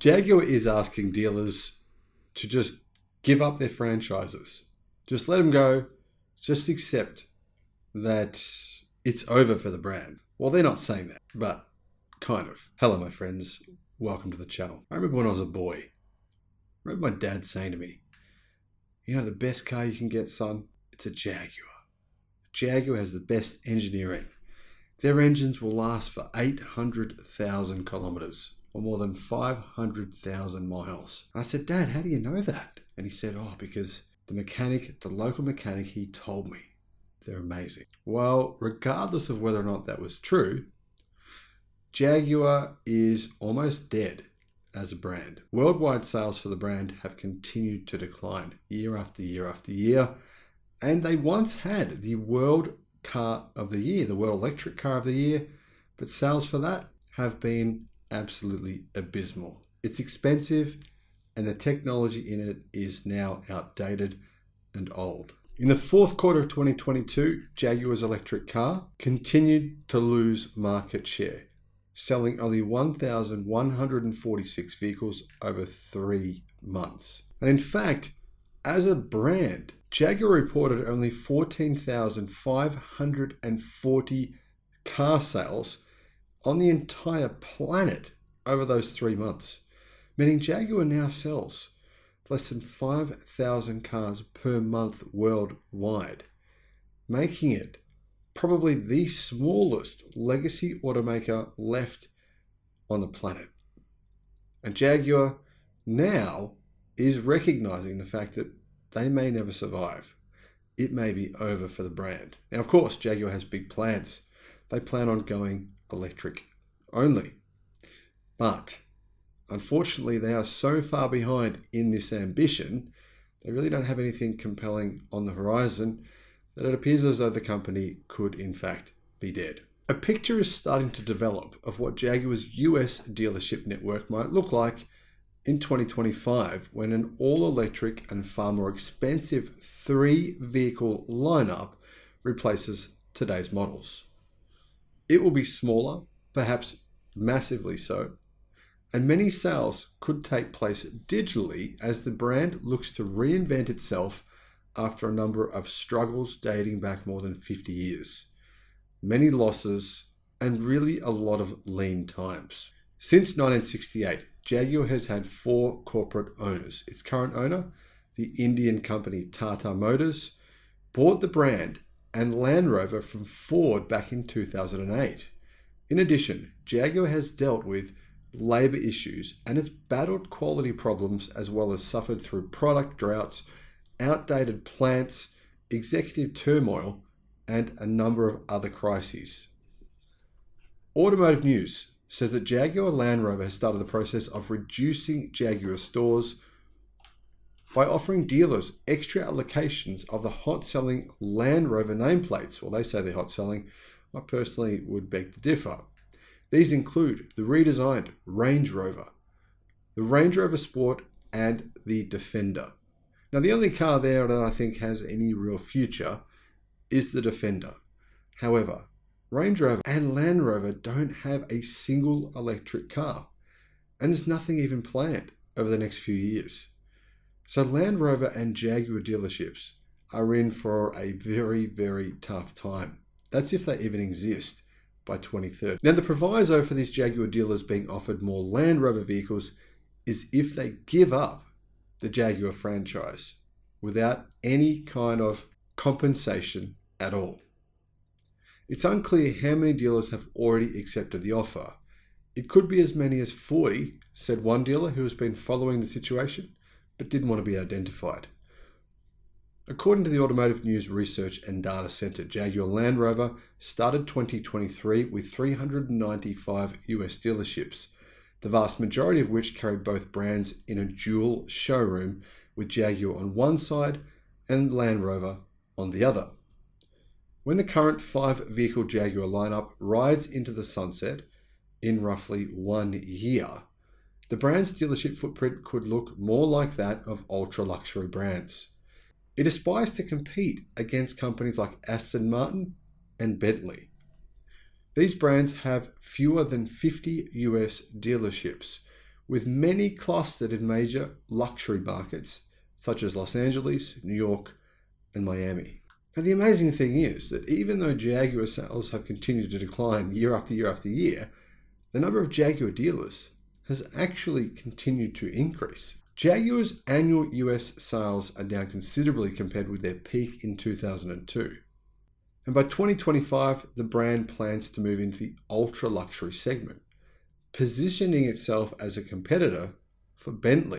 Jaguar is asking dealers to just give up their franchises. Just let them go. Just accept that it's over for the brand. Well, they're not saying that, but kind of. Hello, my friends. Welcome to the channel. I remember when I was a boy, I remember my dad saying to me, you know, the best car you can get, son, it's a Jaguar. Jaguar has the best engineering. Their engines will last for 800,000 kilometers or more than 500,000 miles. And I said, Dad, how do you know that? And he said, oh, because the local mechanic, he told me they're amazing. Well, regardless of whether or not that was true, Jaguar is almost dead as a brand. Worldwide sales for the brand have continued to decline year after year after year. And they once had the World Car of the Year, the World Electric Car of the Year, but sales for that have been absolutely abysmal. It's expensive and the technology in it is now outdated and old. In the fourth quarter of 2022, Jaguar's electric car continued to lose market share, selling only 1,146 vehicles over 3 months. And in fact, as a brand, Jaguar reported only 14,540 car sales on the entire planet over those 3 months, meaning Jaguar now sells less than 5,000 cars per month worldwide, making it probably the smallest legacy automaker left on the planet. And Jaguar now is recognizing the fact that they may never survive. It may be over for the brand. Now, of course, Jaguar has big plans. They plan on going electric only. But unfortunately, they are so far behind in this ambition, they really don't have anything compelling on the horizon that it appears as though the company could in fact be dead. A picture is starting to develop of what Jaguar's US dealership network might look like in 2025 when an all-electric and far more expensive 3-vehicle lineup replaces today's models. It will be smaller, perhaps massively so, and many sales could take place digitally as the brand looks to reinvent itself after a number of struggles dating back more than 50 years, many losses, and really a lot of lean times. Since 1968, Jaguar has had 4 corporate owners. Its current owner, the Indian company Tata Motors, bought the brand and Land Rover from Ford back in 2008. In addition, Jaguar has dealt with labor issues and it's battled quality problems as well as suffered through product droughts, outdated plants, executive turmoil, and a number of other crises. Automotive News says that Jaguar Land Rover has started the process of reducing Jaguar stores by offering dealers extra allocations of the hot-selling Land Rover nameplates. Well, they say they're hot-selling. I personally would beg to differ. These include the redesigned Range Rover, the Range Rover Sport, and the Defender. Now, the only car there that I think has any real future is the Defender. However, Range Rover and Land Rover don't have a single electric car, and there's nothing even planned over the next few years. So Land Rover and Jaguar dealerships are in for a very, very tough time. That's if they even exist by 2030. Now, the proviso for these Jaguar dealers being offered more Land Rover vehicles is if they give up the Jaguar franchise without any kind of compensation at all. It's unclear how many dealers have already accepted the offer. It could be as many as 40, said one dealer who has been following the situation but didn't want to be identified. According to the Automotive News Research and Data Center, Jaguar Land Rover started 2023 with 395 US dealerships, the vast majority of which carried both brands in a dual showroom with Jaguar on one side and Land Rover on the other. When the current 5-vehicle Jaguar lineup rides into the sunset in roughly 1 year, the brand's dealership footprint could look more like that of ultra-luxury brands. It aspires to compete against companies like Aston Martin and Bentley. These brands have fewer than 50 US dealerships, with many clustered in major luxury markets such as Los Angeles, New York, and Miami. Now, the amazing thing is that even though Jaguar sales have continued to decline year after year after year, the number of Jaguar dealers has actually continued to increase. Jaguar's annual US sales are down considerably compared with their peak in 2002. And by 2025, the brand plans to move into the ultra-luxury segment, positioning itself as a competitor for Bentley.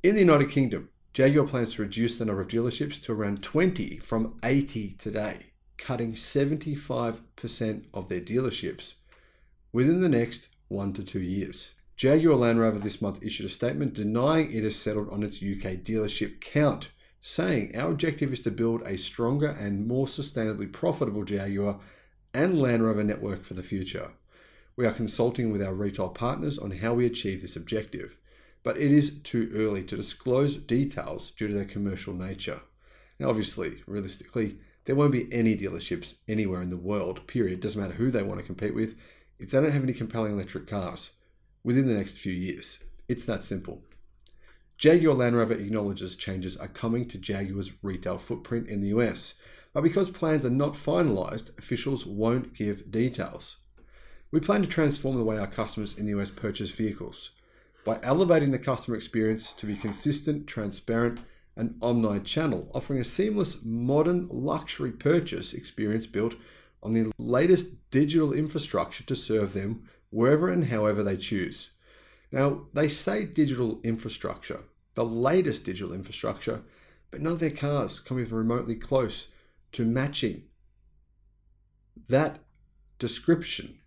In the United Kingdom, Jaguar plans to reduce the number of dealerships to around 20 from 80 today, cutting 75% of their dealerships within the next 1 to 2 years. Jaguar Land Rover this month issued a statement denying it has settled on its UK dealership count, saying our objective is to build a stronger and more sustainably profitable Jaguar and Land Rover network for the future. We are consulting with our retail partners on how we achieve this objective, but it is too early to disclose details due to their commercial nature. Now, obviously, realistically, there won't be any dealerships anywhere in the world, period. Doesn't matter who they want to compete with, if they don't have any compelling electric cars within the next few years. It's that simple. Jaguar Land Rover acknowledges changes are coming to Jaguar's retail footprint in the US, but because plans are not finalized, officials won't give details. We plan to transform the way our customers in the US purchase vehicles by elevating the customer experience to be consistent, transparent, and omni-channel, offering a seamless, modern luxury purchase experience built on the latest digital infrastructure to serve them wherever and however they choose. Now, they say digital infrastructure, the latest digital infrastructure, but none of their cars come even remotely close to matching that description.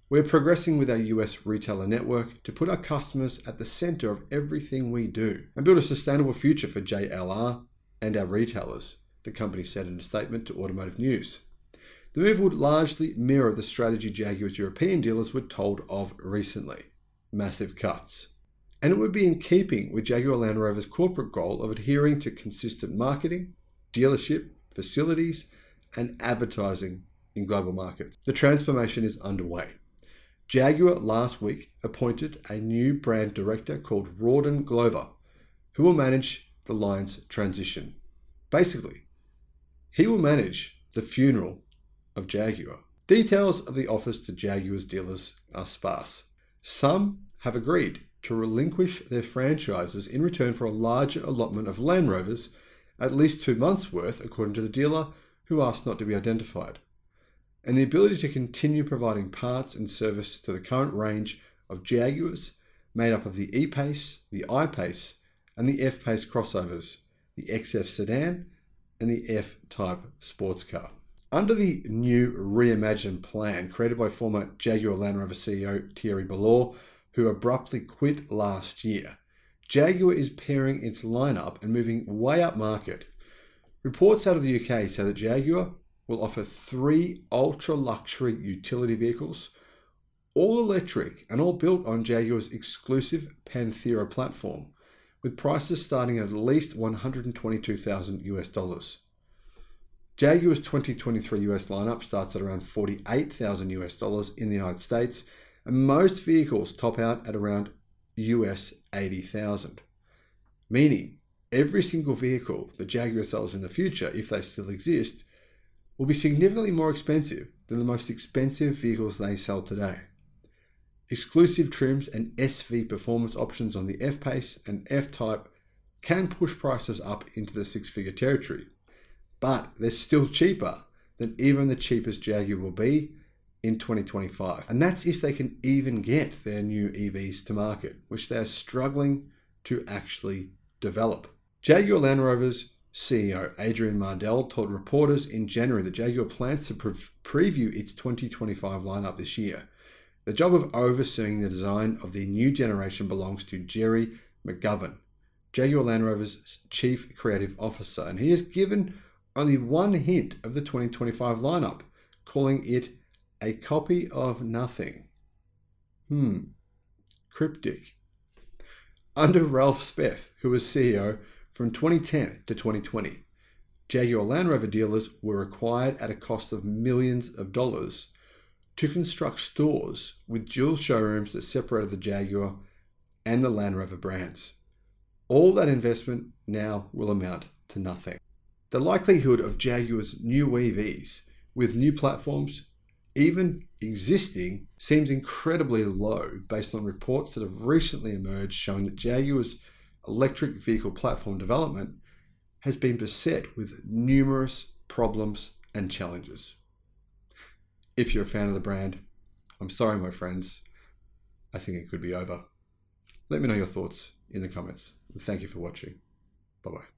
We're progressing with our US retailer network to put our customers at the center of everything we do and build a sustainable future for JLR and our retailers, the company said in a statement to Automotive News. The move would largely mirror the strategy Jaguar's European dealers were told of recently: massive cuts. And it would be in keeping with Jaguar Land Rover's corporate goal of adhering to consistent marketing, dealership, facilities, and advertising in global markets. The transformation is underway. Jaguar last week appointed a new brand director called Rawdon Glover, who will manage the line's transition. Basically, he will manage the funeral of Jaguar. Details of the offers to Jaguar's dealers are sparse. Some have agreed to relinquish their franchises in return for a larger allotment of Land Rovers, at least 2 months' worth, according to the dealer, who asked not to be identified, and the ability to continue providing parts and service to the current range of Jaguars made up of the E-Pace, the I-Pace, and the F-Pace crossovers, the XF sedan, and the F-Type sports car. Under the new reimagined plan created by former Jaguar Land Rover CEO Thierry Bolloré, who abruptly quit last year, Jaguar is paring its lineup and moving way up market. Reports out of the UK say that Jaguar will offer 3 ultra-luxury utility vehicles, all electric and all built on Jaguar's exclusive Panthera platform, with prices starting at least $122,000 US. Jaguar's 2023 US lineup starts at around $48,000 US in the United States, and most vehicles top out at around US $80,000. Meaning, every single vehicle that Jaguar sells in the future, if they still exist, will be significantly more expensive than the most expensive vehicles they sell today. Exclusive trims and SV performance options on the F-Pace and F-Type can push prices up into the 6-figure territory, but they're still cheaper than even the cheapest Jaguar will be in 2025. And that's if they can even get their new EVs to market, which they're struggling to actually develop. Jaguar Land Rover's CEO Adrian Mardell told reporters in January that Jaguar plans to preview its 2025 lineup this year. The job of overseeing the design of the new generation belongs to Jerry McGovern, Jaguar Land Rover's chief creative officer, and he has given only one hint of the 2025 lineup, calling it a copy of nothing. Cryptic. Under Ralph Speth, who was CEO from 2010 to 2020, Jaguar Land Rover dealers were required at a cost of millions of dollars to construct stores with dual showrooms that separated the Jaguar and the Land Rover brands. All that investment now will amount to nothing. The likelihood of Jaguar's new EVs with new platforms, even existing, seems incredibly low based on reports that have recently emerged showing that Jaguar's electric vehicle platform development has been beset with numerous problems and challenges. If you're a fan of the brand, I'm sorry, my friends. I think it could be over. Let me know your thoughts in the comments. Thank you for watching. Bye-bye.